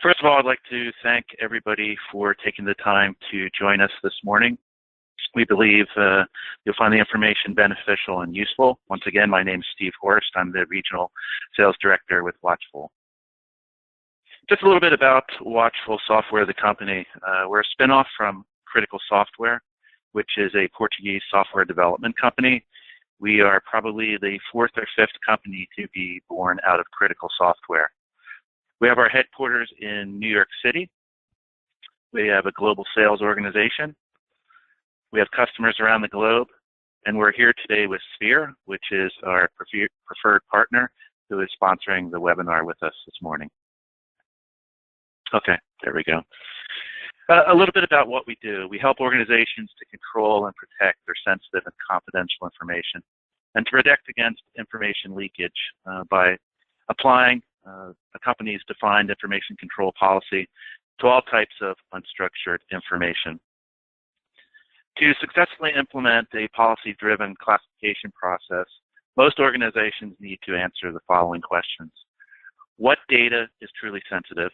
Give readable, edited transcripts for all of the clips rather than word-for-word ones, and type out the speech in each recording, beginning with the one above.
First of all, I'd like to thank everybody for taking the time to join us this morning. We believe you'll find the information beneficial and useful. Once again, my name is Steve Horst. I'm the Regional Sales Director with Watchful. Just a little bit about Watchful Software, the company. We're a spinoff from Critical Software, which is a Portuguese software development company. We are probably the fourth or fifth company to be born out of Critical Software. We have our headquarters in New York City. We have a global sales organization. We have customers around the globe, and we're here today with Sphere, which is our preferred partner who is sponsoring the webinar with us this morning. Okay, there we go. A little bit about what we do. We help organizations to control and protect their sensitive and confidential information and to protect against information leakage by applying a company's defined information control policy to all types of unstructured information. To successfully implement a policy-driven classification process, most organizations need to answer the following questions. What data is truly sensitive?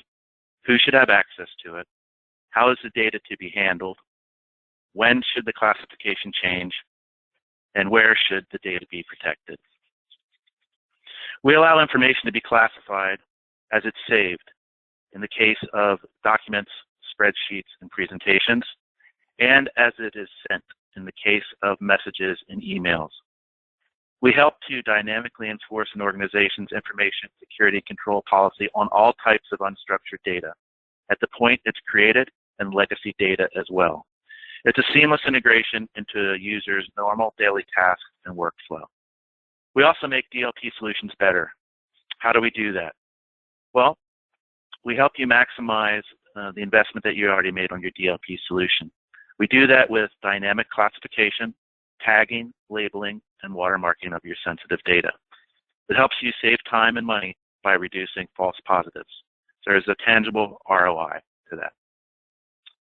Who should have access to it? How is the data to be handled? When should the classification change? And where should the data be protected? We allow information to be classified as it's saved in the case of documents, spreadsheets, and presentations, and as it is sent in the case of messages and emails. We help to dynamically enforce an organization's information security control policy on all types of unstructured data at the point it's created and legacy data as well. It's a seamless integration into a user's normal daily tasks and workflow. We also make DLP solutions better. How do we do that? Well, we help you maximize the investment that you already made on your DLP solution. We do that with dynamic classification, tagging, labeling, and watermarking of your sensitive data. It helps you save time and money by reducing false positives. So there's a tangible ROI to that.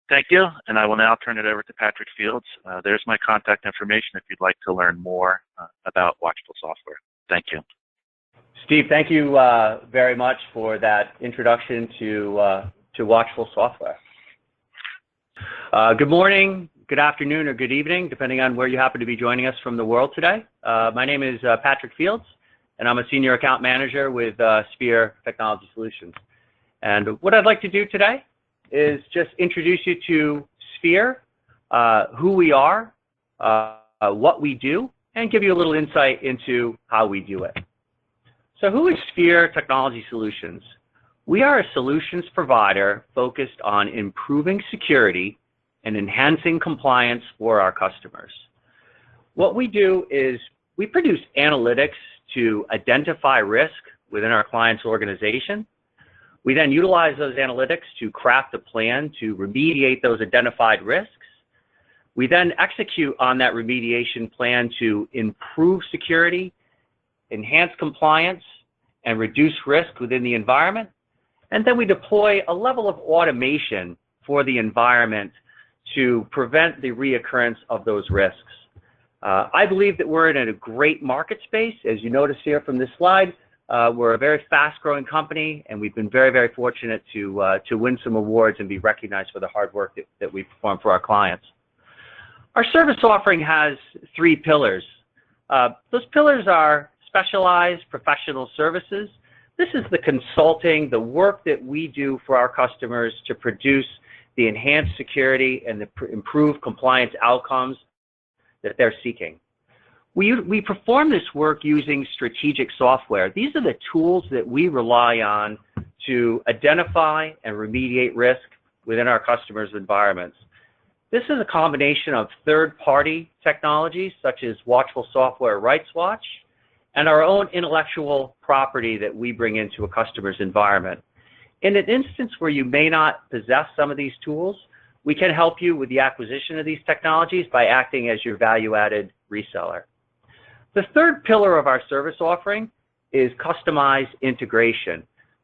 Thank you, and I will now turn it over to Patrick Fields. There's my contact information if you'd like to learn more about Watchful Software. Thank you. Steve, thank you very much for that introduction to Watchful Software. Good morning, good afternoon, or good evening, depending on where you happen to be joining us from the world today. My name is Patrick Fields, and I'm a Senior Account Manager with Sphere Technology Solutions. And what I'd like to do today is just introduce you to Sphere, who we are, what we do, and give you a little insight into how we do it. So who is Sphere Technology Solutions? We are a solutions provider focused on improving security and enhancing compliance for our customers. What we do is we produce analytics to identify risk within our client's organization. We then utilize those analytics to craft a plan to remediate those identified risks. We then execute on that remediation plan to improve security, enhance compliance, and reduce risk within the environment. And then we deploy a level of automation for the environment to prevent the reoccurrence of those risks. I believe that we're in a great market space. As you notice here from this slide, we're a very fast-growing company, and we've been very, very fortunate to win some awards and be recognized for the hard work that we perform for our clients. Our service offering has three pillars. Those pillars are specialized professional services. This is the consulting, the work that we do for our customers to produce the enhanced security and the improved compliance outcomes that they're seeking. We perform this work using strategic software. These are the tools that we rely on to identify and remediate risk within our customers' environments. This is a combination of third-party technologies such as Watchful Software RightsWatch and our own intellectual property that we bring into a customer's environment. In an instance where you may not possess some of these tools, we can help you with the acquisition of these technologies by acting as your value-added reseller. The third pillar of our service offering is customized integration.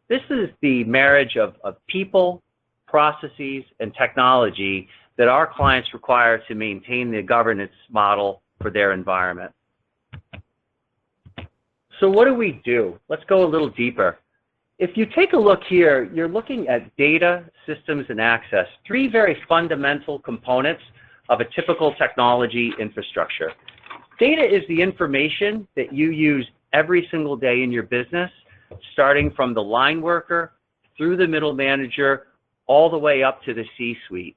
This is the marriage of people, processes, and technology that our clients require to maintain the governance model for their environment. So what do we do? Let's go a little deeper. If you take a look here, you're looking at data, systems, and access, three very fundamental components of a typical technology infrastructure. Data is the information that you use every single day in your business, starting from the line worker, through the middle manager, all the way up to the C-suite.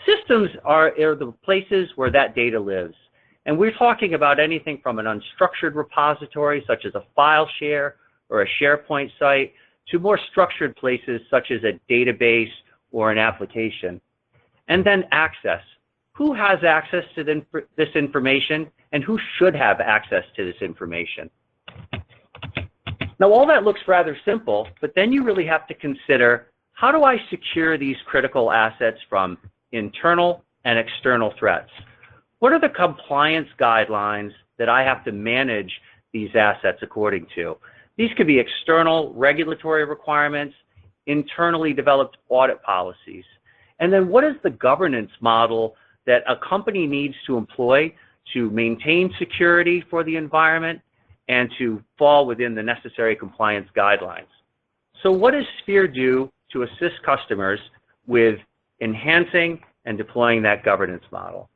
Systems are the places where that data lives. And we're talking about anything from an unstructured repository, such as a file share or a SharePoint site, to more structured places such as a database or an application. And then access. Who has access to this information, and who should have access to this information? Now, all that looks rather simple, but then you really have to consider, how do I secure these critical assets from internal and external threats? What are the compliance guidelines that I have to manage these assets according to? These could be external regulatory requirements, internally developed audit policies. And then what is the governance model that a company needs to employ to maintain security for the environment and to fall within the necessary compliance guidelines? So what does Sphere do to assist customers with enhancing and deploying that governance model?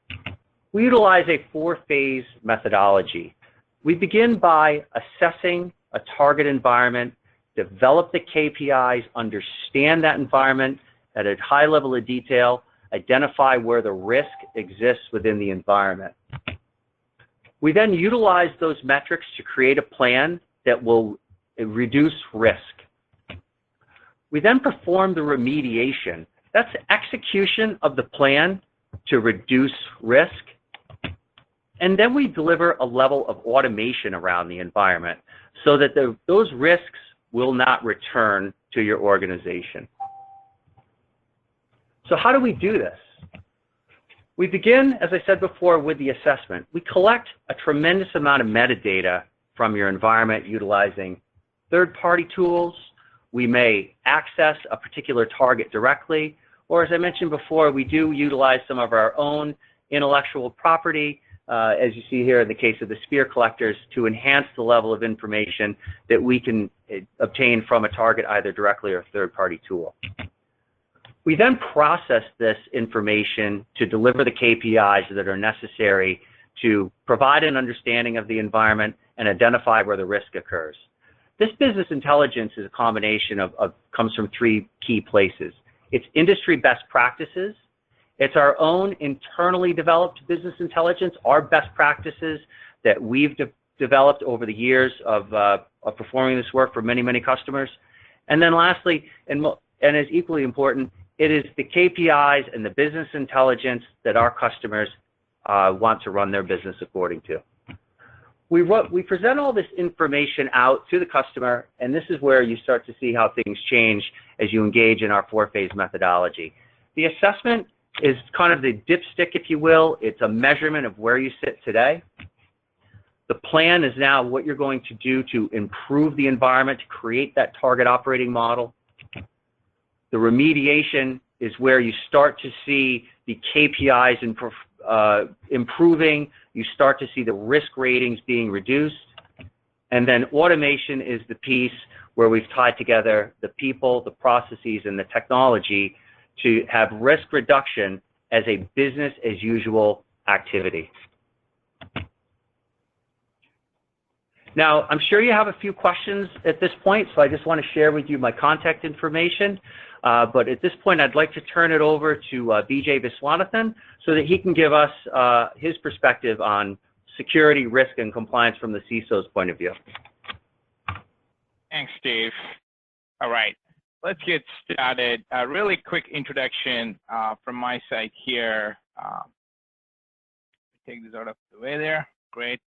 We utilize a four-phase methodology. We begin by assessing a target environment, develop the KPIs, understand that environment at a high level of detail, identify where the risk exists within the environment. We then utilize those metrics to create a plan that will reduce risk. We then perform the remediation. That's execution of the plan to reduce risk. And then we deliver a level of automation around the environment so that those risks will not return to your organization. So how do we do this? We begin, as I said before, with the assessment. We collect a tremendous amount of metadata from your environment utilizing third-party tools. We may access a particular target directly, or as I mentioned before, we do utilize some of our own intellectual property, as you see here in the case of the Sphere collectors, to enhance the level of information that we can obtain from a target either directly or a third-party tool. We then process this information to deliver the KPIs that are necessary to provide an understanding of the environment and identify where the risk occurs. This business intelligence is a combination comes from three key places. It's industry best practices. It's our own internally developed business intelligence, our best practices that we've developed over the years of performing this work for many, many customers. And then lastly, and as equally important, it is the KPIs and the business intelligence that our customers want to run their business according to. We present all this information out to the customer, and this is where you start to see how things change as you engage in our four-phase methodology. The assessment is kind of the dipstick, if you will. It's a measurement of where you sit today. The plan is now what you're going to do to improve the environment, to create that target operating model. The remediation is where you start to see the KPIs improving. You start to see the risk ratings being reduced. And then automation is the piece where we've tied together the people, the processes, and the technology to have risk reduction as a business as usual activity. Now, I'm sure you have a few questions at this point, so I just want to share with you my contact information. But at this point, I'd like to turn it over to Vijay Viswanathan so that he can give us his perspective on security, risk, and compliance from the CISO's point of view. Thanks, Steve. All right, let's get started. A really quick introduction from my side here. Take this out of the way there. Great.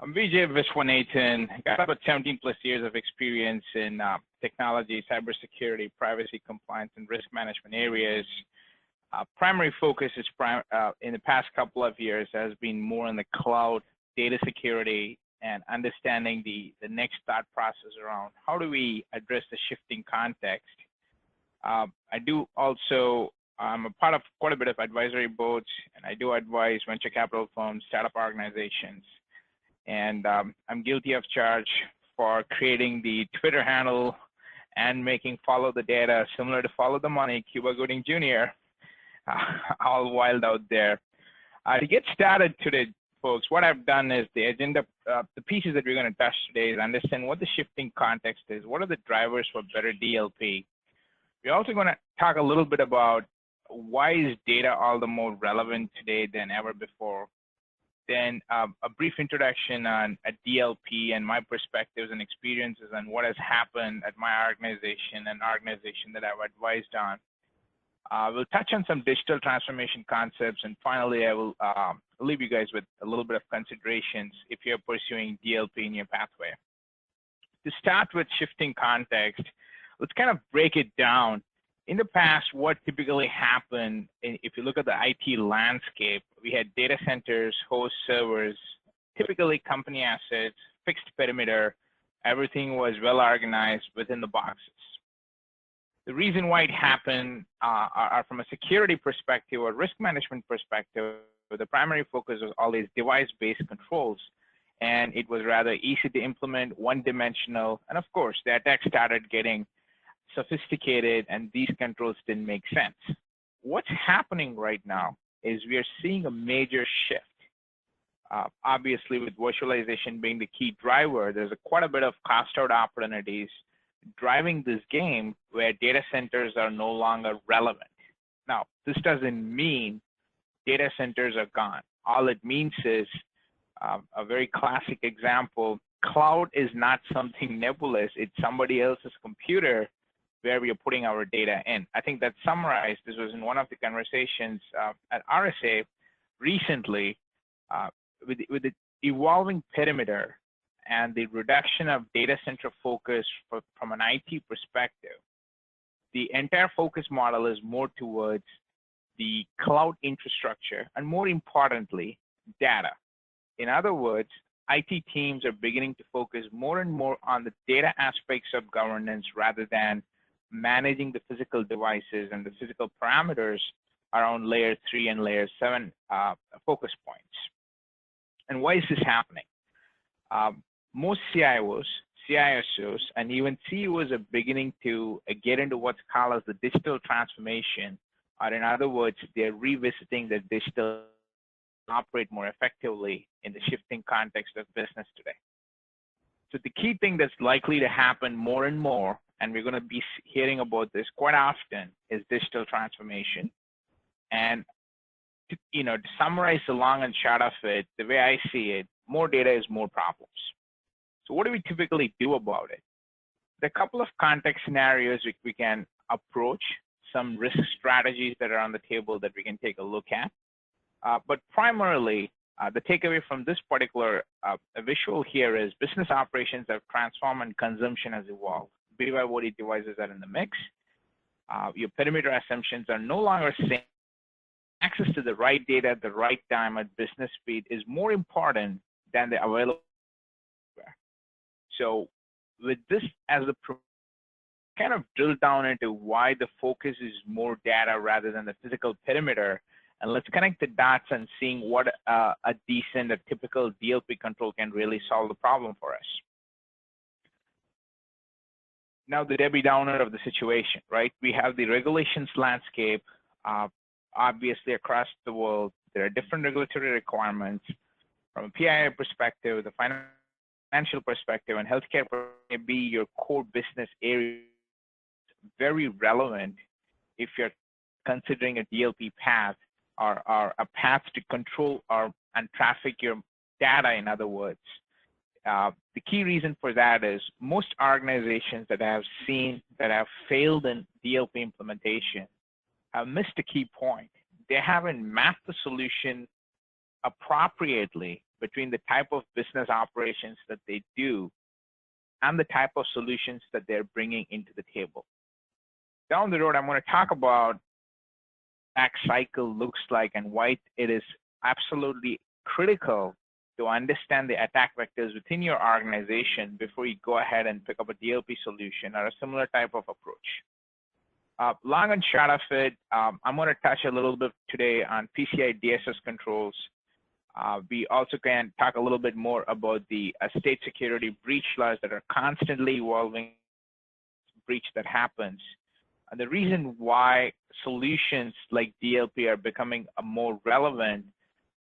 I'm Vijay Viswanathan. I got about 17+ years of experience in technology, cybersecurity, privacy, compliance, and risk management areas. Primary focus is in the past couple of years has been more in the cloud, data security, and understanding the next thought process around how do we address the shifting context. I'm a part of quite a bit of advisory boards, and I do advise venture capital firms, startup organizations. And I'm guilty of charge for creating the Twitter handle and making follow the data similar to follow the money, Cuba Gooding Jr., all wild out there. To get started today, folks, what I've done is the agenda, the pieces that we're going to touch today is understand what the shifting context is, what are the drivers for better DLP. We're also going to talk a little bit about why is data all the more relevant today than ever before. Then a brief introduction on a DLP and my perspectives and experiences and what has happened at my organization and organization that I've advised on. We'll touch on some digital transformation concepts, and finally, I will leave you guys with a little bit of considerations if you're pursuing DLP in your pathway. To start with shifting context, let's kind of break it down. In the past, what typically happened, if you look at the IT landscape, we had data centers, host servers, typically company assets, fixed perimeter, everything was well organized within the boxes. The reason why it happened are from a security perspective or risk management perspective, the primary focus was always device-based controls, and it was rather easy to implement, one-dimensional, and of course, the attack started getting sophisticated and these controls didn't make sense. What's happening right now is we are seeing a major shift. Obviously, with virtualization being the key driver, there's quite a bit of cost out opportunities driving this game where data centers are no longer relevant. Now, this doesn't mean data centers are gone. All it means is a very classic example, cloud is not something nebulous. It's somebody else's computer where we are putting our data in. I think that's summarized. This was in one of the conversations at RSA recently with the evolving perimeter and the reduction of data center focus from an IT perspective. The entire focus model is more towards the cloud infrastructure and more importantly, data. In other words, IT teams are beginning to focus more and more on the data aspects of governance rather than managing the physical devices and the physical parameters around layer 3 and layer 7 focus points. And why is this happening? Most CIOs, CISOs, and even CEOs are beginning to get into what's called as the digital transformation, or in other words, they're revisiting the digital operate more effectively in the shifting context of business today. So the key thing that's likely to happen more and more, and we're going to be hearing about this quite often, is digital transformation. And to summarize the long and short of it, the way I see it, more data is more problems. So what do we typically do about it? There are a couple of context scenarios we can approach, some risk strategies that are on the table that we can take a look at. But primarily, the takeaway from this particular visual here is business operations have transformed and consumption has evolved. BYOD devices are in the mix. Your perimeter assumptions are no longer same. Access to the right data at the right time at business speed is more important than the available. So with this as the kind of drill down into why the focus is more data rather than the physical perimeter, and let's connect the dots and seeing what a decent, a typical DLP control can really solve the problem for us. Now the Debbie Downer of the situation, right? We have the regulations landscape, obviously across the world. There are different regulatory requirements from a PII perspective, the financial perspective, and healthcare may be your core business area. Very relevant if you're considering a DLP path or a path to control and traffic your data, in other words. The key reason for that is most organizations that I have seen that have failed in DLP implementation have missed a key point. They haven't mapped the solution appropriately between the type of business operations that they do and the type of solutions that they're bringing into the table. Down the road, I'm going to talk about attack cycle looks like and why it is absolutely critical to understand the attack vectors within your organization before you go ahead and pick up a DLP solution or a similar type of approach. Long and short of it, I'm going to touch a little bit today on PCI DSS controls. We also can talk a little bit more about the state security breach laws that are constantly evolving, breach that happens. And the reason why solutions like DLP are becoming more relevant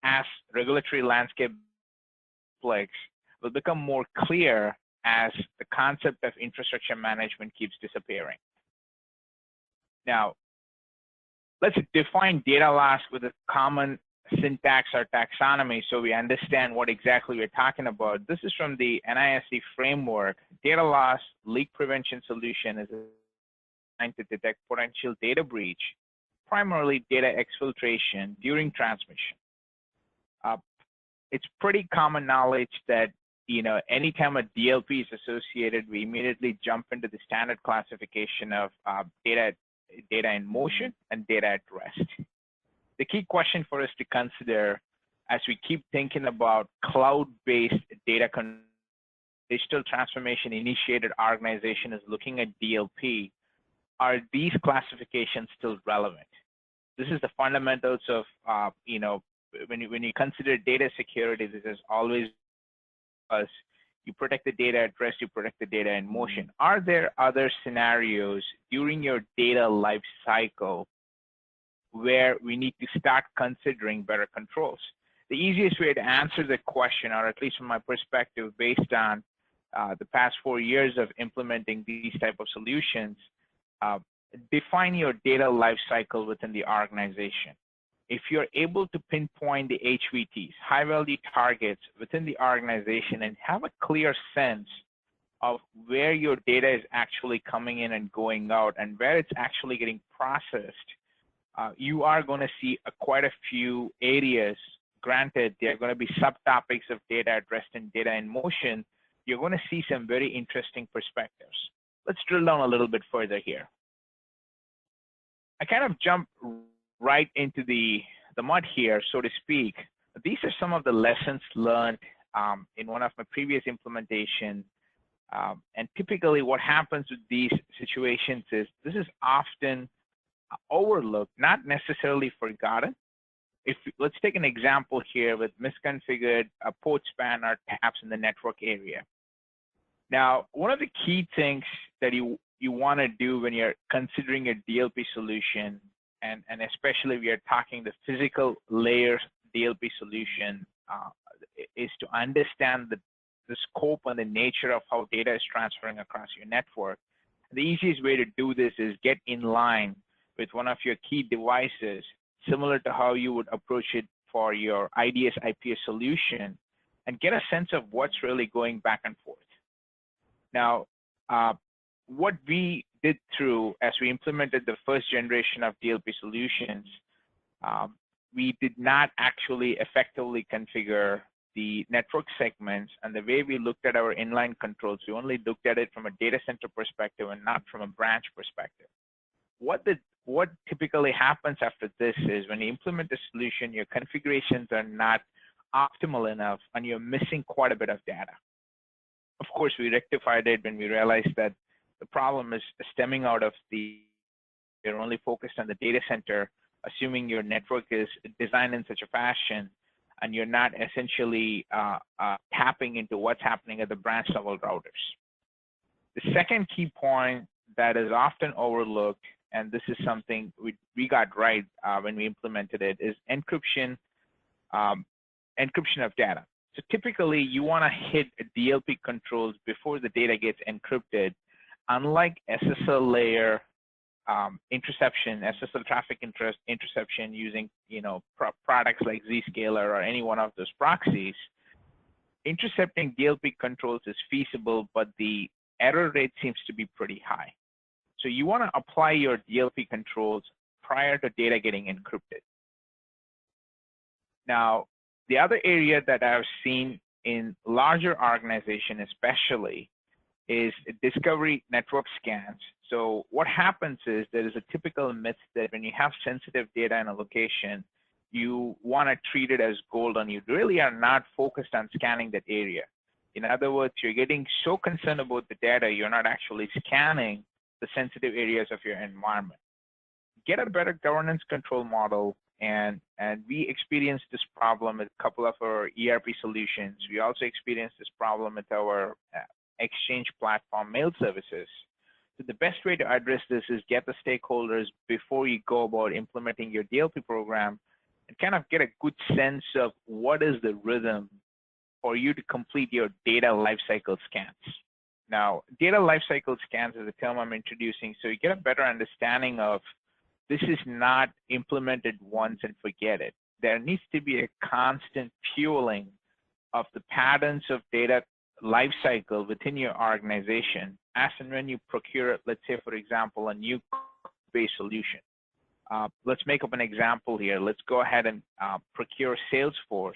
as regulatory landscape will become more clear as the concept of infrastructure management keeps disappearing. Now, let's define data loss with a common syntax or taxonomy so we understand what exactly we're talking about. This is from the NIST framework. Data loss leak prevention solution is designed to detect potential data breach, primarily data exfiltration during transmission. It's pretty common knowledge that anytime a DLP is associated, we immediately jump into the standard classification of data in motion and data at rest. The key question for us to consider as we keep thinking about cloud-based digital transformation initiated organization is looking at DLP, are these classifications still relevant? This is the fundamentals of, when you consider data security, this is always us. You protect the data at rest, you protect the data in motion. Are there other scenarios during your data life cycle where we need to start considering better controls? The easiest way to answer the question, or at least from my perspective, based on the past 4 years of implementing these type of solutions, define your data life cycle within the organization. If you're able to pinpoint the HVTs, high value targets within the organization, and have a clear sense of where your data is actually coming in and going out and where it's actually getting processed, you are going to see quite a few areas. Granted, there are going to be subtopics of data at rest and data in motion. You're going to see some very interesting perspectives. Let's drill down a little bit further here. I kind of jump right into the mud here, so to speak. These are some of the lessons learned in one of my previous implementations. And typically what happens with these situations is this is often overlooked, not necessarily forgotten. Let's take an example here with misconfigured port span or taps in the network area. Now, one of the key things that you want to do when you're considering a DLP solution, and especially if you're talking the physical layer DLP solution, is to understand the scope and the nature of how data is transferring across your network. The easiest way to do this is get in line with one of your key devices, similar to how you would approach it for your IDS IPS solution, and get a sense of what's really going back and forth. Now, what we did through as we implemented the first generation of DLP solutions, we did not actually effectively configure the network segments, and the way we looked at our inline controls, we only looked at it from a data center perspective and not from a branch perspective. What typically happens after this is when you implement a solution, your configurations are not optimal enough and you're missing quite a bit of data. Of course, we rectified it when we realized that the problem is stemming out of you're only focused on the data center, assuming your network is designed in such a fashion, and you're not essentially tapping into what's happening at the branch level routers. The second key point that is often overlooked, and this is something we got right when we implemented it, is encryption of data. So typically, you want to hit DLP controls before the data gets encrypted. Unlike SSL layer interception, SSL traffic interception using products like Zscaler or any one of those proxies, intercepting DLP controls is feasible, but the error rate seems to be pretty high. So you want to apply your DLP controls prior to data getting encrypted. Now, the other area that I've seen in larger organizations especially is discovery network scans. So what happens is there is a typical myth that when you have sensitive data in a location, you want to treat it as gold and you really are not focused on scanning that area. In other words, you're getting so concerned about the data, you're not actually scanning the sensitive areas of your environment. Get a better governance control model, and we experienced this problem with a couple of our ERP solutions. We also experienced this problem with our Exchange platform mail services. So the best way to address this is get the stakeholders before you go about implementing your DLP program and kind of get a good sense of what is the rhythm for you to complete your data lifecycle scans. Now, data lifecycle scans is a term I'm introducing, so you get a better understanding of this is not implemented once and forget it. There needs to be a constant fueling of the patterns of data lifecycle within your organization as and when you procure, let's say, for example, a new based solution. Let's make up an example here. Let's go ahead and procure Salesforce.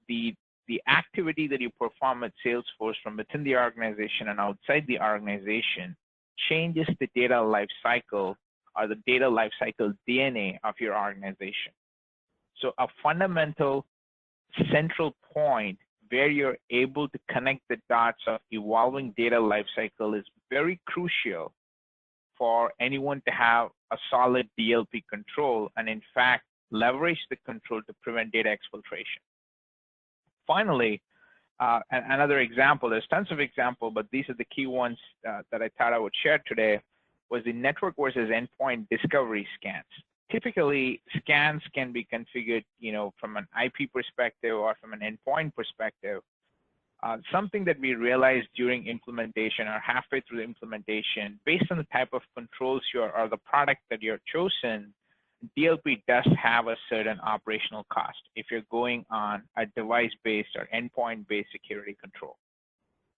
The activity that you perform at Salesforce from within the organization and outside the organization changes the data lifecycle or the data lifecycle DNA of your organization. So a fundamental central point where you're able to connect the dots of evolving data lifecycle is very crucial for anyone to have a solid DLP control and in fact leverage the control to prevent data exfiltration. Finally, another example, there's tons of examples, but these are the key ones that I thought I would share today, was the network versus endpoint discovery scans. Typically, scans can be configured, from an IP perspective or from an endpoint perspective. Something that we realized during implementation or halfway through the implementation, based on the type of controls or the product that you're chosen, DLP does have a certain operational cost if you're going on a device-based or endpoint-based security control.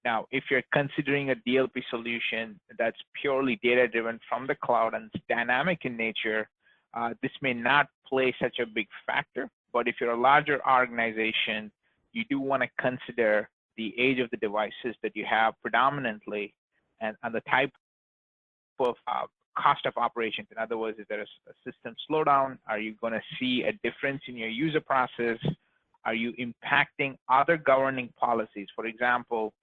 Now, if you're considering a DLP solution that's purely data-driven from the cloud and it's dynamic in nature, this may not play such a big factor, but if you're a larger organization, you do want to consider the age of the devices that you have predominantly and the type of cost of operations. In other words, is there a system slowdown? Are you going to see a difference in your user process? Are you impacting other governing policies? For example,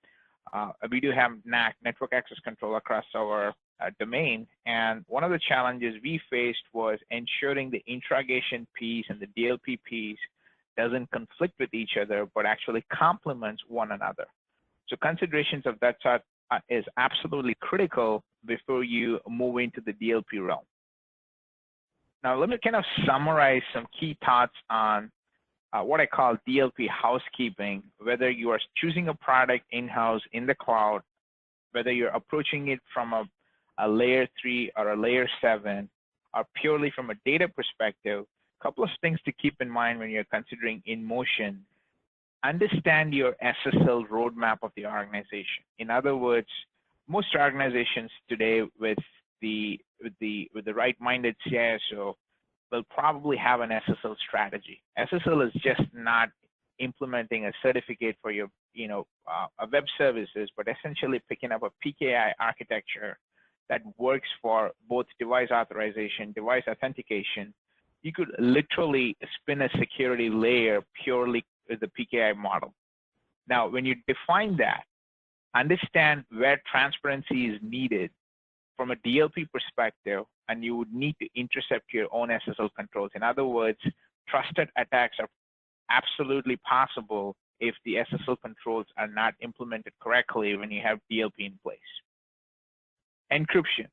we do have NAC, network access control, across our domain. And one of the challenges we faced was ensuring the introgation piece and the DLP piece doesn't conflict with each other, but actually complements one another. So considerations of that sort is absolutely critical before you move into the DLP realm. Now, let me kind of summarize some key thoughts on what I call DLP housekeeping, whether you are choosing a product in-house in the cloud, whether you're approaching it from a layer 3 or a layer 7, or purely from a data perspective. A couple of things to keep in mind when you're considering InMotion. Understand your SSL roadmap of the organization. In other words, most organizations today with the right-minded CISO will probably have an SSL strategy. SSL is just not implementing a certificate for your, a web services, but essentially picking up a PKI architecture that works for both device authorization, device authentication. You could literally spin a security layer purely with the PKI model. Now, when you define that, understand where transparency is needed from a DLP perspective, and you would need to intercept your own SSL controls. In other words, trusted attacks are absolutely possible if the SSL controls are not implemented correctly when you have DLP in place. Encryption.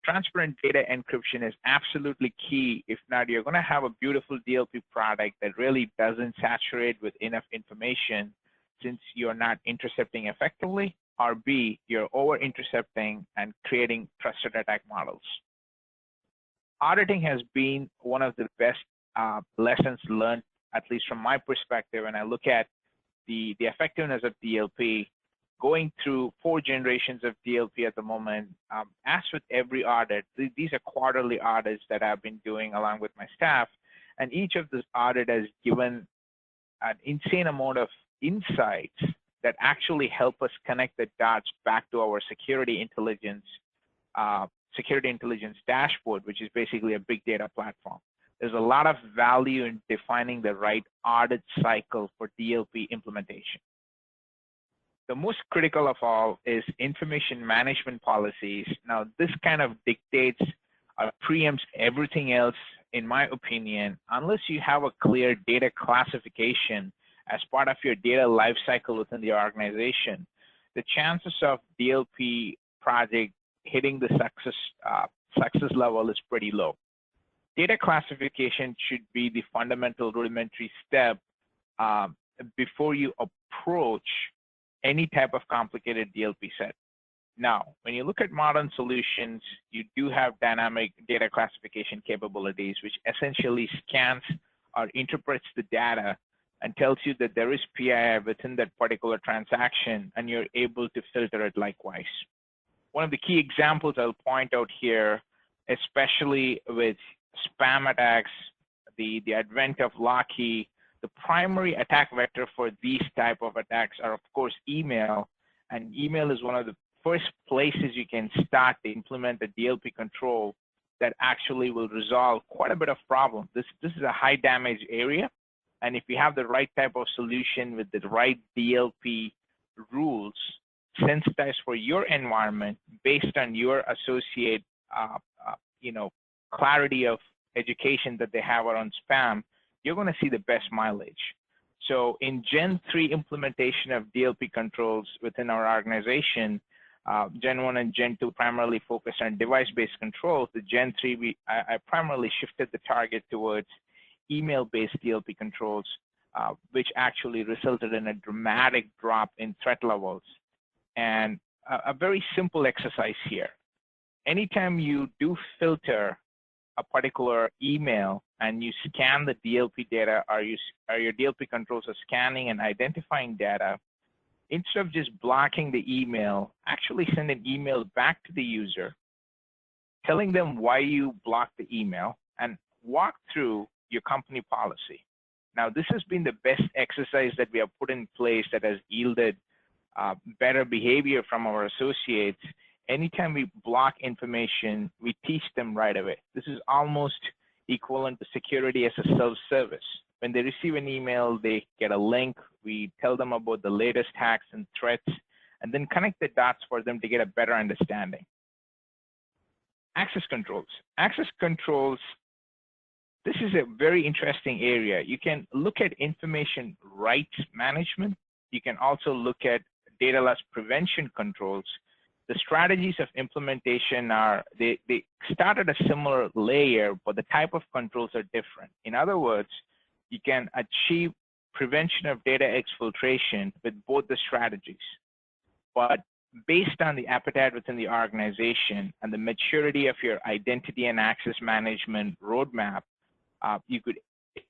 Transparent data encryption is absolutely key. If not, you're going to have a beautiful DLP product that really doesn't saturate with enough information since you're not intercepting effectively, or B, you're over-intercepting and creating trusted attack models. Auditing has been one of the best lessons learned, at least from my perspective, when I look at the effectiveness of DLP. Going through 4 generations of DLP at the moment, as with every audit, these are quarterly audits that I've been doing along with my staff, and each of this audit has given an insane amount of insights that actually help us connect the dots back to our security intelligence dashboard, which is basically a big data platform. There's a lot of value in defining the right audit cycle for DLP implementation. The most critical of all is information management policies. Now, this kind of dictates or preempts everything else, in my opinion, unless you have a clear data classification as part of your data lifecycle within the organization. The chances of DLP project hitting the success level is pretty low. Data classification should be the fundamental rudimentary step before you approach any type of complicated DLP set. Now, when you look at modern solutions, you do have dynamic data classification capabilities, which essentially scans or interprets the data and tells you that there is PII within that particular transaction, and you're able to filter it likewise. One of the key examples I'll point out here, especially with spam attacks, the advent of Locky, the primary attack vector for these type of attacks are, of course, email. And email is one of the first places you can start to implement a DLP control that actually will resolve quite a bit of problem. This is a high damage area. And if you have the right type of solution with the right DLP rules sensitized for your environment based on your associate, clarity of education that they have around spam, you're going to see the best mileage. So in Gen 3 implementation of DLP controls within our organization, Gen 1 and Gen 2 primarily focused on device-based controls. The Gen 3, I primarily shifted the target towards email-based DLP controls, which actually resulted in a dramatic drop in threat levels. And a very simple exercise here. Anytime you do filter a particular email and you scan the DLP data, or your DLP controls are scanning and identifying data, instead of just blocking the email, actually send an email back to the user, telling them why you blocked the email, and walk through your company policy. Now, this has been the best exercise that we have put in place that has yielded better behavior from our associates. Anytime we block information, we teach them right away. This is almost equivalent to security as a self-service. When they receive an email, they get a link. We tell them about the latest hacks and threats, and then connect the dots for them to get a better understanding. Access controls. Access controls, this is a very interesting area. You can look at information rights management. You can also look at data loss prevention controls. The strategies of implementation are, they start at a similar layer, but the type of controls are different. In other words, you can achieve prevention of data exfiltration with both the strategies. But based on the appetite within the organization and the maturity of your identity and access management roadmap, you could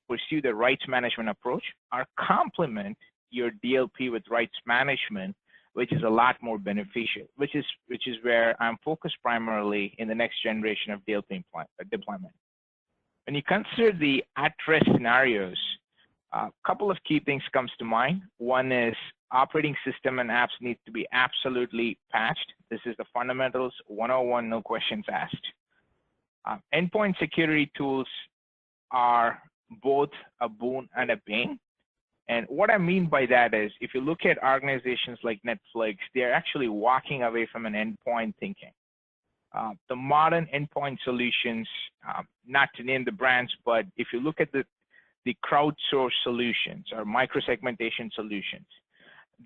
pursue the rights management approach or complement your DLP with rights management, which is a lot more beneficial, which is where I'm focused primarily in the next generation of DLP deployment. When you consider the at-risk scenarios, a couple of key things comes to mind. One is operating system and apps need to be absolutely patched. This is the fundamentals 101, no questions asked. Endpoint security tools are both a boon and a bane. And what I mean by that is, if you look at organizations like Netflix, they're actually walking away from an endpoint thinking. The modern endpoint solutions, not to name the brands, but if you look at the crowdsourced solutions or microsegmentation solutions,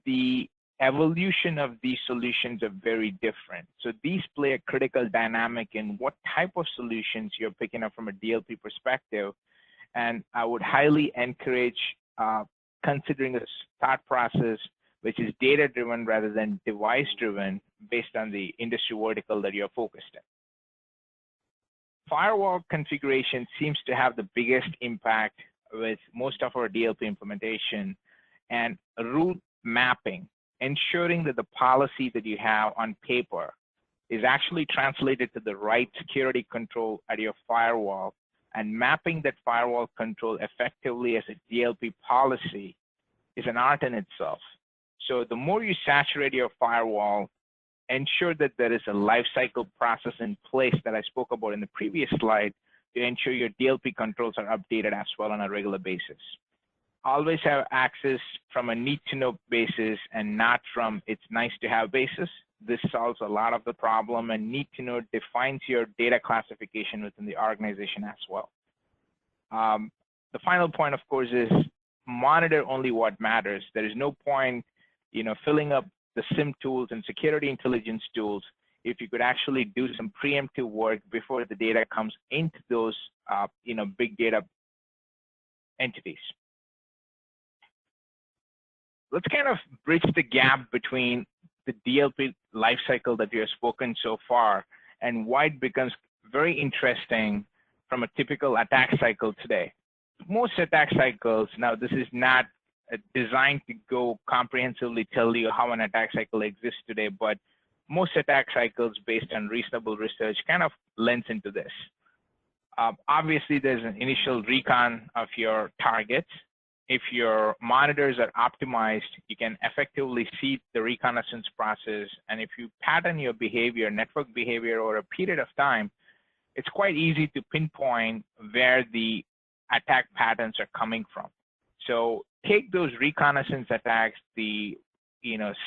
the evolution of these solutions are very different. So these play a critical dynamic in what type of solutions you're picking up from a DLP perspective. And I would highly encourage considering a thought process which is data-driven rather than device-driven based on the industry vertical that you're focused in. Firewall configuration seems to have the biggest impact with most of our DLP implementation, and route mapping, ensuring that the policy that you have on paper is actually translated to the right security control at your firewall, and mapping that firewall control effectively as a DLP policy is an art in itself. So the more you saturate your firewall, ensure that there is a lifecycle process in place that I spoke about in the previous slide to ensure your DLP controls are updated as well on a regular basis. Always have access from a need-to-know basis and not from it's nice-to-have basis. This solves a lot of the problem, and need-to-know defines your data classification within the organization as well. The final point, of course, is monitor only what matters. There is no point, filling up the SIM tools and security intelligence tools if you could actually do some preemptive work before the data comes into those big data entities. Let's kind of bridge the gap between the DLP lifecycle that we have spoken so far and why it becomes very interesting from a typical attack cycle today. Most attack cycles, now this is not designed to go comprehensively tell you how an attack cycle exists today, but most attack cycles based on reasonable research kind of lends into this. Obviously, there's an initial recon of your targets. If your monitors are optimized, you can effectively see the reconnaissance process. And if you pattern your behavior, network behavior over a period of time, it's quite easy to pinpoint where the attack patterns are coming from. So take those reconnaissance attacks, the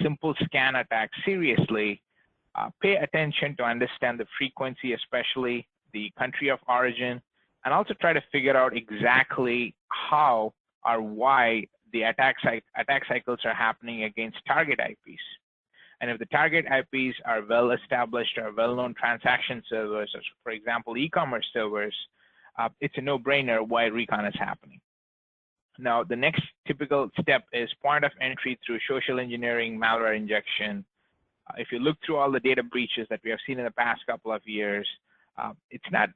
simple scan attacks seriously. Pay attention to understand the frequency, especially the country of origin, and also try to figure out exactly how or why the attack cycles are happening against target IPs. And if the target IPs are well-established or well-known transaction servers, or for example, e-commerce servers, it's a no-brainer why recon is happening. Now, the next typical step is point of entry through social engineering, malware injection. If you look through all the data breaches that we have seen in the past couple of years,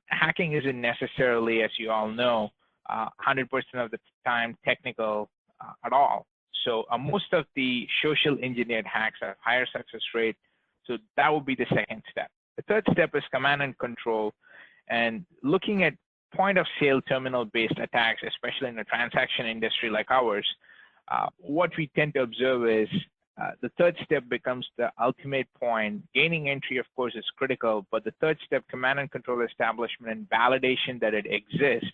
hacking isn't necessarily, as you all know, 100% of the time technical at all. So most of the social engineered hacks have higher success rate. So that would be the second step. The third step is command and control, and looking at point of sale terminal based attacks, especially in a transaction industry like ours. What we tend to observe is the third step becomes the ultimate point. Gaining entry, of course, is critical, but the third step, command and control establishment and validation that it exists,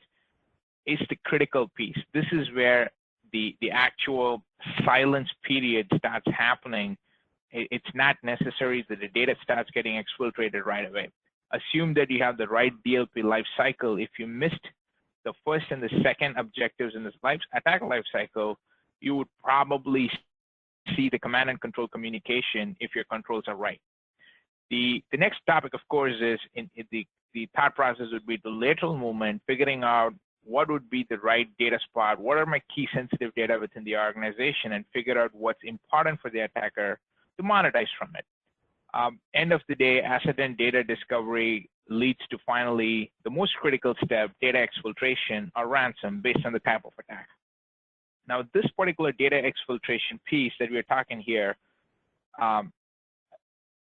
is the critical piece. This is where the actual silence period starts happening. It's not necessary that the data starts getting exfiltrated right away. Assume that you have the right DLP life cycle. If you missed the first and the second objectives in this attack life cycle, you would probably see the command and control communication if your controls are right. The next topic, of course, is the thought process would be the lateral movement, figuring out what would be the right data spot, what are my key sensitive data within the organization, and figure out what's important for the attacker to monetize from it. End of the day, asset and data discovery leads to finally the most critical step, data exfiltration or ransom, based on the type of attack. Now, this particular data exfiltration piece that we're talking here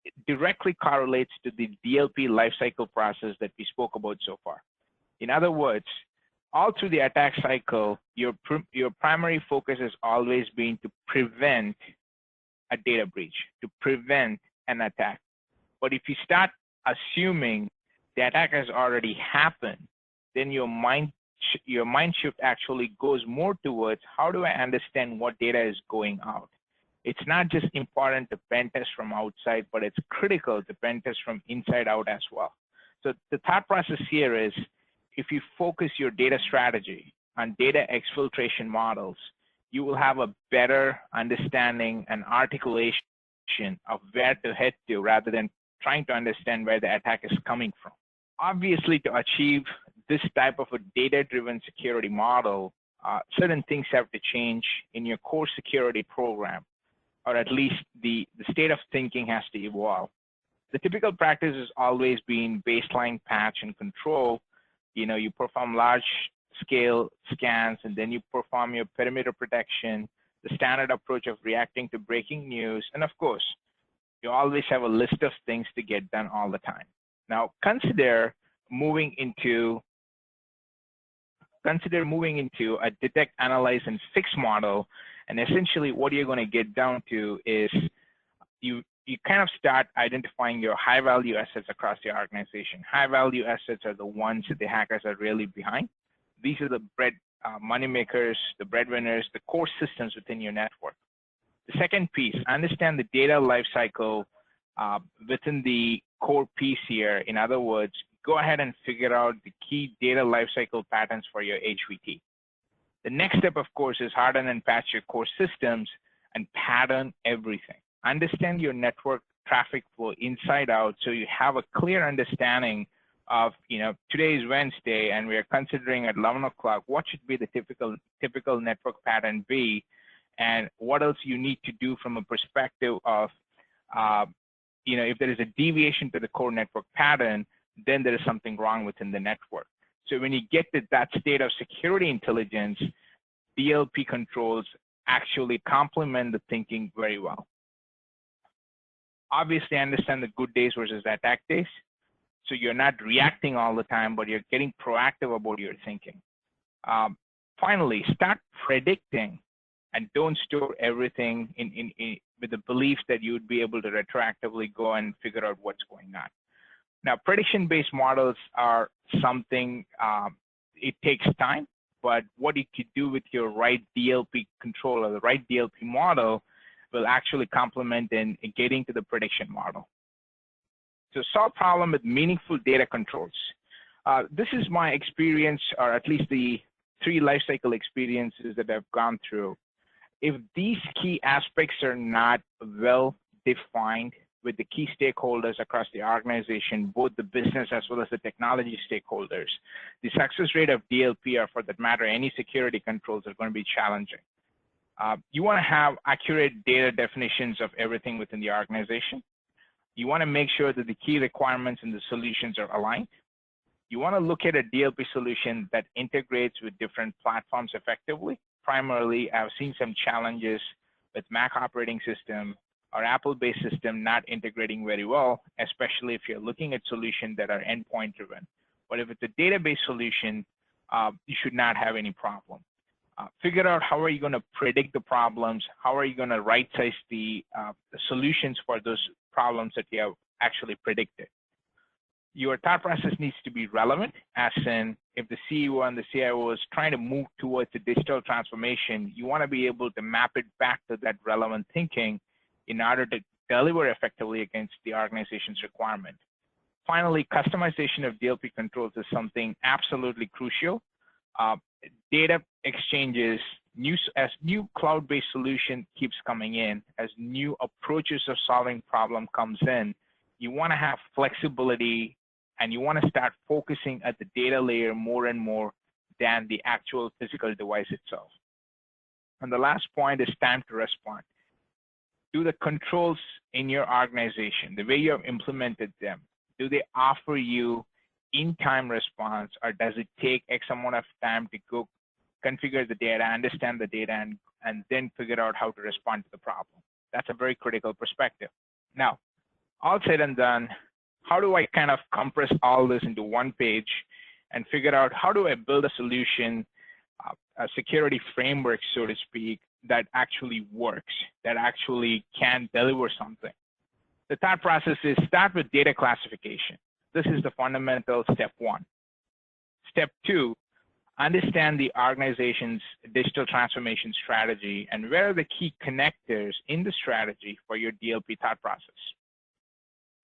it directly correlates to the DLP lifecycle process that we spoke about so far. In other words, all through the attack cycle, your primary focus has always been to prevent a data breach, to prevent an attack. But if you start assuming the attack has already happened, then your mind shift actually goes more towards how do I understand what data is going out. It's not just important to pen test from outside, but it's critical to pen test from inside out as well. So the thought process here is, if you focus your data strategy on data exfiltration models, you will have a better understanding and articulation of where to head to rather than trying to understand where the attack is coming from. Obviously, to achieve this type of a data-driven security model, certain things have to change in your core security program, or at least the state of thinking has to evolve. The typical practice has always been baseline patch and control. You perform large-scale scans, and then you perform your perimeter protection, the standard approach of reacting to breaking news, and of course, you always have a list of things to get done all the time. Now, consider moving into a detect, analyze, and fix model, and essentially what you're going to get down to is you kind of start identifying your high-value assets across the organization. High-value assets are the ones that the hackers are really behind. These are the money makers, the breadwinners, the core systems within your network. The second piece, understand the data lifecycle within the core piece here. In other words, go ahead and figure out the key data lifecycle patterns for your HVT. The next step, of course, is harden and patch your core systems and pattern everything. Understand your network traffic flow inside out, so you have a clear understanding of, today is Wednesday and we are considering at 11 o'clock, what should be the typical network pattern be, and what else you need to do from a perspective of, if there is a deviation to the core network pattern, then there is something wrong within the network. So when you get to that state of security intelligence, DLP controls actually complement the thinking very well. Obviously, I understand the good days versus attack days. So you're not reacting all the time, but you're getting proactive about your thinking. Finally, start predicting, and don't store everything with the belief that you would be able to retroactively go and figure out what's going on. Now, prediction-based models are something, it takes time, but what you could do with your right DLP control or the right DLP model will actually complement in getting to the prediction model. To solve problem with meaningful data controls. This is my experience, or at least the 3 lifecycle experiences that I've gone through. If these key aspects are not well defined with the key stakeholders across the organization, both the business as well as the technology stakeholders, the success rate of DLP, or for that matter, any security controls, are going to be challenging. You want to have accurate data definitions of everything within the organization. You want to make sure that the key requirements and the solutions are aligned. You want to look at a DLP solution that integrates with different platforms effectively. Primarily, I've seen some challenges with Mac operating system or Apple-based system not integrating very well, especially if you're looking at solutions that are endpoint driven. But if it's a database solution, you should not have any problem. Figure out how are you going to predict the problems, how are you going to right-size the solutions for those problems that you have actually predicted. Your thought process needs to be relevant, as in if the CEO and the CIO is trying to move towards a digital transformation, you want to be able to map it back to that relevant thinking in order to deliver effectively against the organization's requirement. Finally, customization of DLP controls is something absolutely crucial. Data exchanges, as new cloud-based solution keeps coming in, as new approaches of solving problem comes in, you want to have flexibility, and you want to start focusing at the data layer more and more than the actual physical device itself. And the last point is time to respond. Do the controls in your organization, the way you have implemented them, do they offer you in-time response, or does it take X amount of time to go configure the data, understand the data, and then figure out how to respond to the problem? That's a very critical perspective. Now, all said and done, how do I kind of compress all this into one page and figure out how do I build a solution, a security framework, so to speak, that actually works, that actually can deliver something? The thought process is start with data classification. This is the fundamental step 1. Step 2, understand the organization's digital transformation strategy and where are the key connectors in the strategy for your DLP thought process.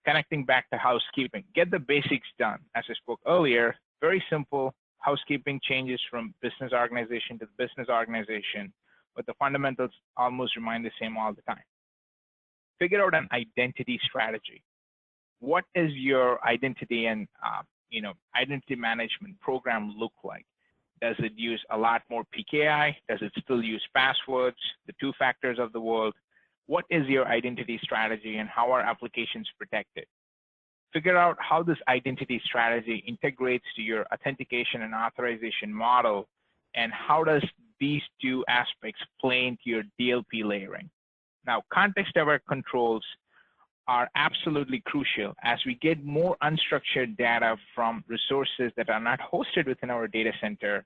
Connecting back to housekeeping, get the basics done. As I spoke earlier, very simple housekeeping changes from business organization to business organization, but the fundamentals almost remain the same all the time. Figure out an identity strategy. What is your identity and identity management program look like? Does it use a lot more PKI? Does it still use passwords, the 2 factors of the world? What is your identity strategy and how are applications protected? Figure out how this identity strategy integrates to your authentication and authorization model, and how does these 2 aspects play into your DLP layering. Now, context-aware controls are absolutely crucial. As we get more unstructured data from resources that are not hosted within our data center,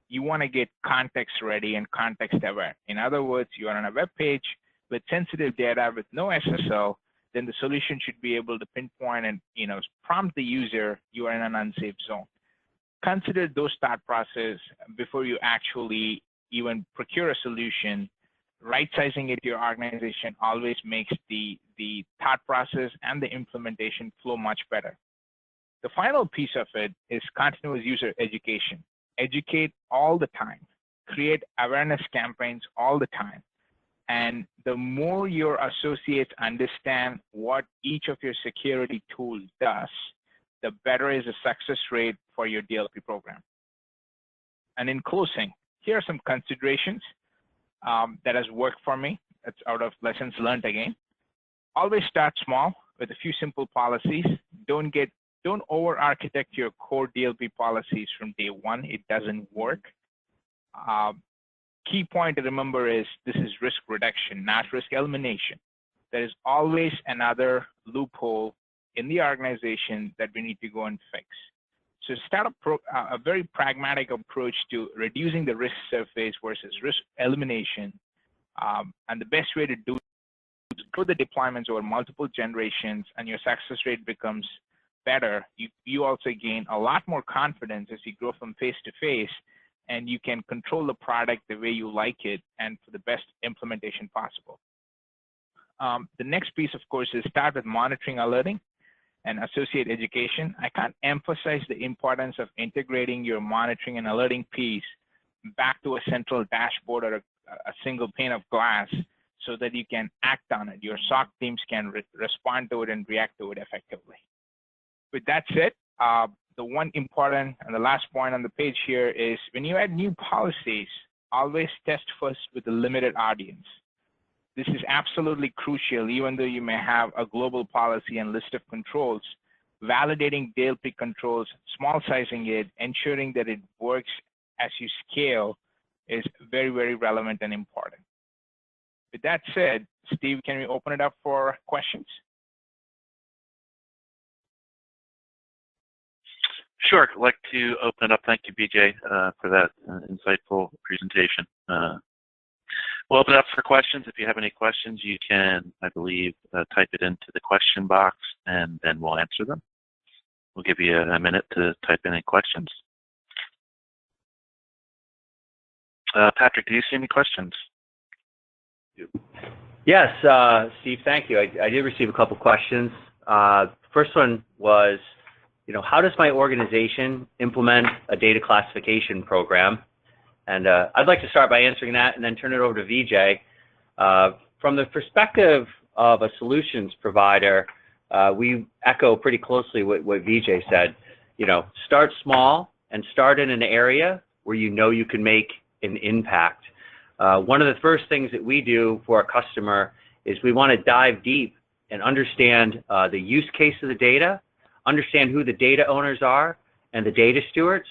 you want to get context ready and context aware. In other words, you are on a web page with sensitive data with no SSL, then the solution should be able to pinpoint and prompt the user you are in an unsafe zone. Consider those thought process before you actually even procure a solution. Right-sizing it to your organization always makes the thought process and the implementation flow much better. The final piece of it is continuous user education. Educate all the time. Create awareness campaigns all the time. And the more your associates understand what each of your security tools does, the better is the success rate for your DLP program. And in closing, here are some considerations that has worked for me. That's out of lessons learned again. Always start small with a few simple policies. Don't over-architect your core DLP policies from day one. It doesn't work. Key point to remember is this is risk reduction, not risk elimination. There is always another loophole in the organization that we need to go and fix. So start a very pragmatic approach to reducing the risk surface versus risk elimination. And the best way to do it is grow the deployments over multiple generations, and your success rate becomes better. You also gain a lot more confidence as you grow from face to face, and you can control the product the way you like it and for the best implementation possible. The next piece, of course, is start with monitoring, alerting, and associate education. I can't emphasize the importance of integrating your monitoring and alerting piece back to a central dashboard or a single pane of glass so that you can act on it. Your SOC teams can respond to it and react to it effectively. With that said, the one important and the last point on the page here is when you add new policies, always test first with a limited audience. This is absolutely crucial, even though you may have a global policy and list of controls. Validating DLP controls, small sizing it, ensuring that it works as you scale is very, very relevant and important. With that said, Steve, can we open it up for questions? Sure, I'd like to open it up. Thank you, BJ, for that insightful presentation. We'll open it up for questions. If you have any questions, you can, I believe, type it into the question box, and then we'll answer them. We'll give you a minute to type in any questions. Patrick, do you see any questions? Yes, Steve, thank you. I did receive a couple questions. First one was, how does my organization implement a data classification program? And I'd like to start by answering that and then turn it over to Vijay. From the perspective of a solutions provider, we echo pretty closely what Vijay said. Start small and start in an area where you can make an impact. One of the first things that we do for a customer is we want to dive deep and understand the use case of the data, understand who the data owners are and the data stewards.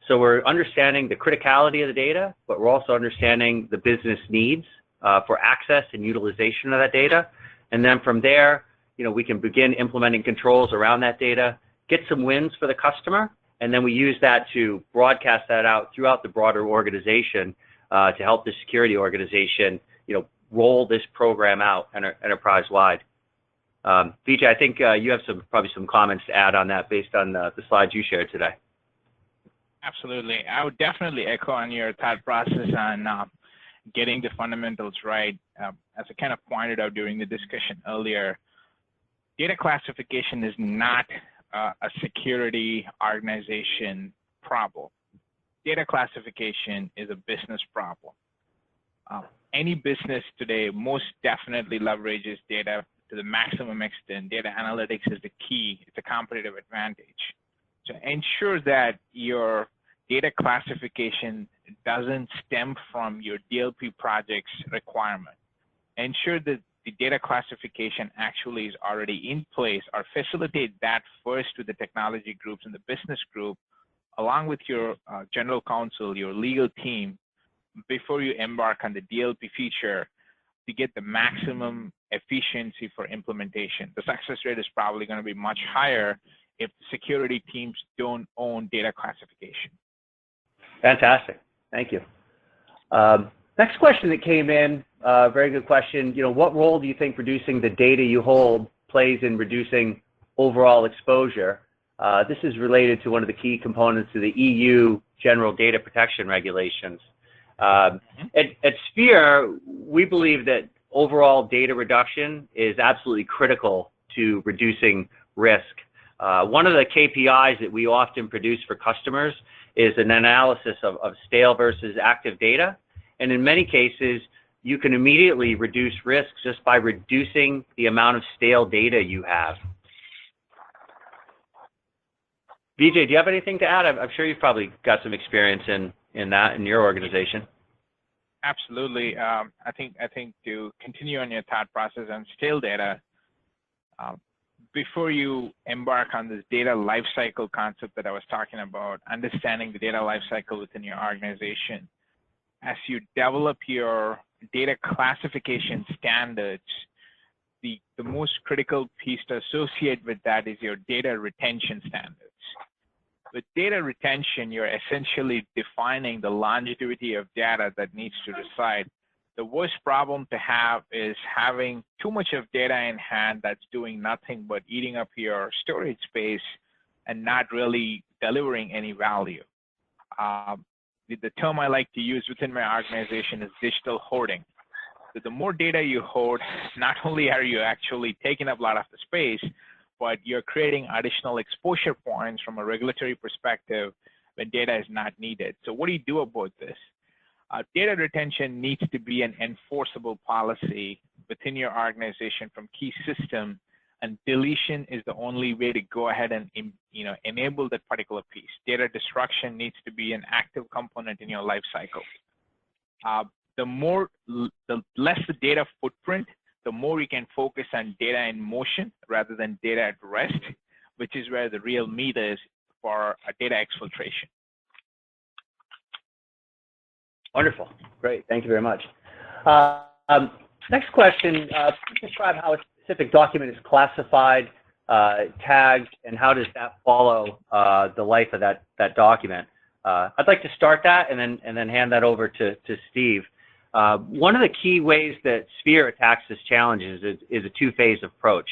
So we're understanding the criticality of the data, but we're also understanding the business needs for access and utilization of that data. And then from there, we can begin implementing controls around that data, get some wins for the customer, and then we use that to broadcast that out throughout the broader organization to help the security organization, roll this program out enterprise-wide. Vijay, I think you have probably some comments to add on that based on the slides you shared today. Absolutely. I would definitely echo on your thought process on getting the fundamentals right. As I kind of pointed out during the discussion earlier, data classification is not a security organization problem. Data classification is a business problem. Any business today most definitely leverages data to the maximum extent. Data analytics is the key. It's a competitive advantage. So ensure that your data classification doesn't stem from your DLP project's requirement. Ensure that the data classification actually is already in place, or facilitate that first with the technology groups and the business group, along with your general counsel, your legal team, before you embark on the DLP feature to get the maximum efficiency for implementation. The success rate is probably going to be much higher if the security teams don't own data classification. Fantastic. Thank you. Next question that came in, very good question. What role do you think reducing the data you hold plays in reducing overall exposure? This is related to one of the key components of the EU General Data Protection Regulations. At Sphere, we believe that overall data reduction is absolutely critical to reducing risk. One of the KPIs that we often produce for customers is an analysis of stale versus active data. And in many cases, you can immediately reduce risk just by reducing the amount of stale data you have. Vijay, do you have anything to add? I'm sure you've probably got some experience in that in your organization. Absolutely. I think to continue on your thought process on stale data, before you embark on this data lifecycle concept that I was talking about, understanding the data lifecycle within your organization, as you develop your data classification standards, the most critical piece to associate with that is your data retention standards. With data retention, you're essentially defining the longevity of data that needs to reside. The worst problem to have is having too much of data in hand that's doing nothing but eating up your storage space and not really delivering any value. The term I like to use within my organization is digital hoarding. So the more data you hoard, not only are you actually taking up a lot of the space, but you're creating additional exposure points from a regulatory perspective when data is not needed. So what do you do about this? Data retention needs to be an enforceable policy within your organization from key system, and deletion is the only way to go ahead and enable that particular piece. Data destruction needs to be an active component in your life cycle. The less the data footprint, the more you can focus on data in motion rather than data at rest, which is where the real meat is for data exfiltration. Wonderful. Great. Thank you very much. Next question, please describe how a specific document is classified, tagged, and how does that follow the life of that document? I'd like to start that and then hand that over to Steve. One of the key ways that Sphere attacks this challenge is a two-phase approach.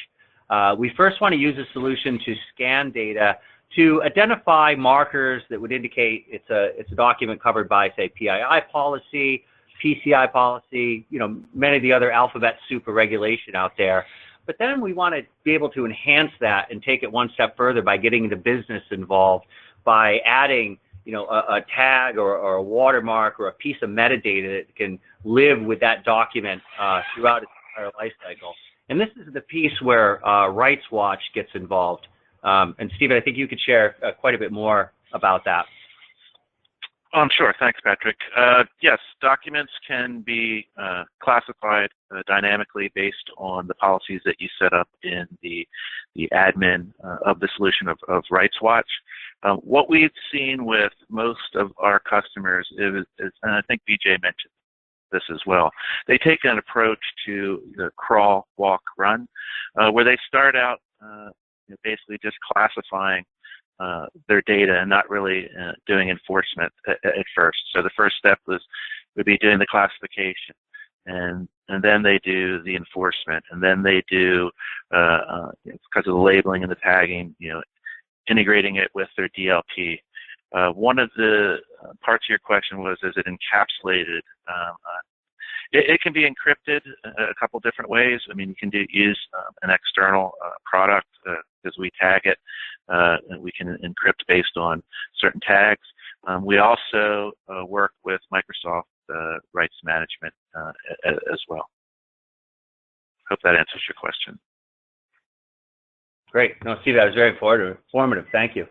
We first want to use a solution to scan data to identify markers that would indicate it's a document covered by, say, PII policy, PCI policy, many of the other alphabet soup of regulation out there. But then we want to be able to enhance that and take it one step further by getting the business involved, by adding a tag or a watermark or a piece of metadata that can live with that document throughout its entire life cycle. And this is the piece where Rights Watch gets involved. And Stephen, I think you could share quite a bit more about that. Sure. Thanks, Patrick. Yes, documents can be classified dynamically based on the policies that you set up in the admin of the solution of Rights Watch. What we've seen with most of our customers is, and I think BJ mentioned this as well, they take an approach to the crawl, walk, run, where they start out basically just classifying their data and not really doing enforcement at first. So the first step would be doing the classification, and then they do the enforcement, and then they do because of the labeling and the tagging, integrating it with their DLP. One of the parts of your question was, is it encapsulated? It can be encrypted a couple different ways. I mean, you can use an external product because we tag it. We can encrypt based on certain tags. We also work with Microsoft Rights Management as well. Hope that answers your question. Great. No, Steve, that was very informative. Thank you.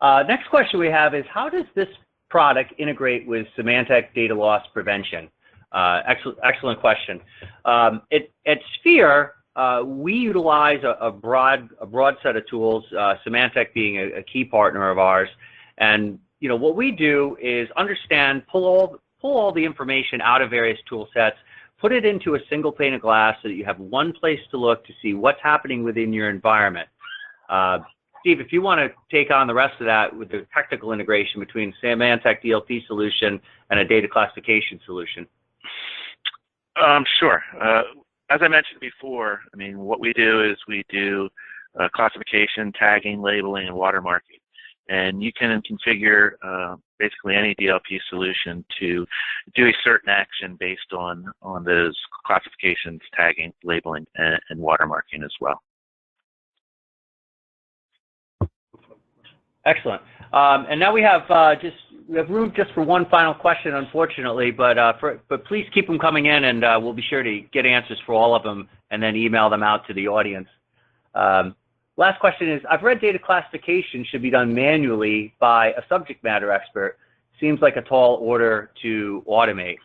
Next question we have is, how does this product integrate with Symantec data loss prevention? Excellent question. At Sphere, we utilize a broad set of tools, Symantec being a key partner of ours. And what we do is pull all the information out of various tool sets, put it into a single pane of glass so that you have one place to look to see what's happening within your environment. Steve, if you want to take on the rest of that with the technical integration between Symantec DLP solution and a data classification solution. Sure. As I mentioned before, I mean, what we do is we do classification, tagging, labeling, and watermarking. And you can configure basically any DLP solution to do a certain action based on those classifications, tagging, labeling, and watermarking as well. Excellent. And now we have just we have room just for one final question, unfortunately, but please keep them coming in, and we'll be sure to get answers for all of them and then email them out to the audience. Last question is, I've read data classification should be done manually by a subject matter expert. Seems like a tall order to automate.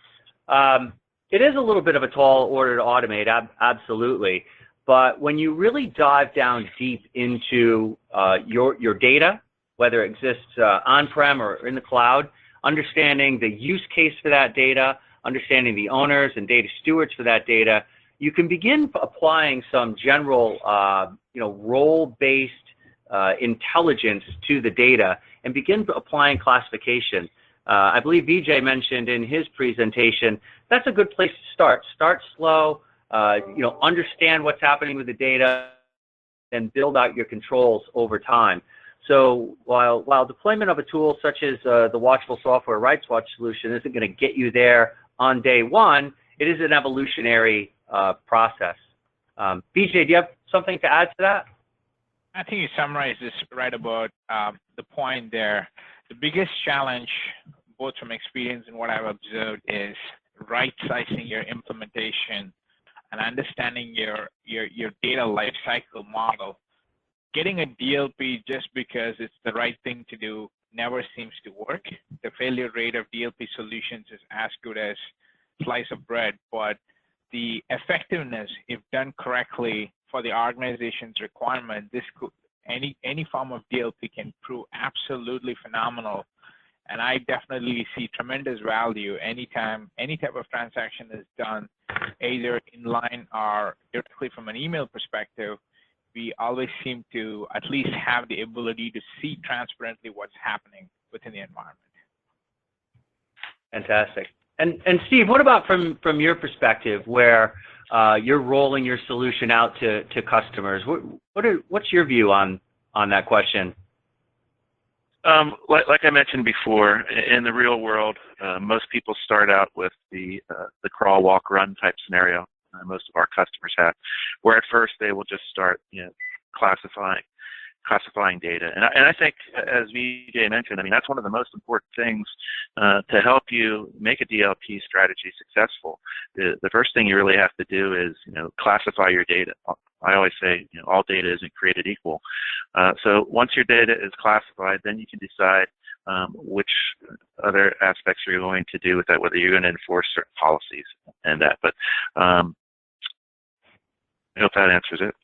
It is a little bit of a tall order to automate, absolutely. But when you really dive down deep into your data, whether it exists on-prem or in the cloud, understanding the use case for that data, understanding the owners and data stewards for that data, you can begin applying some general, role-based intelligence to the data and begin applying classification. I believe Vijay mentioned in his presentation, that's a good place to start. Start slow, understand what's happening with the data, and build out your controls over time. So while deployment of a tool such as the Watchful Software Rights Watch solution isn't going to get you there on day one, it is an evolutionary process. Vijay, do you have something to add to that? I think you summarized this right about the point there. The biggest challenge, both from experience and what I've observed, is right-sizing your implementation and understanding your data lifecycle model. Getting a DLP just because it's the right thing to do never seems to work. The failure rate of DLP solutions is as good as a slice of bread, but the effectiveness, if done correctly for the organization's requirement, any form of DLP can prove absolutely phenomenal. And I definitely see tremendous value anytime any type of transaction is done, either in line or directly from an email perspective. We always seem to at least have the ability to see transparently what's happening within the environment. Fantastic. And Steve, what about from your perspective, where you're rolling your solution out to customers? What's your view on that question? Like I mentioned before, in the real world, most people start out with the crawl, walk, run type scenario. Most of our customers have, where at first they will just start, classifying data. And I think, as Vijay mentioned, that's one of the most important things to help you make a DLP strategy successful. The first thing you really have to do is, classify your data. I always say, all data isn't created equal. So once your data is classified, then you can decide which other aspects you're going to do with that, whether you're going to enforce certain policies and that. But I hope that answers it.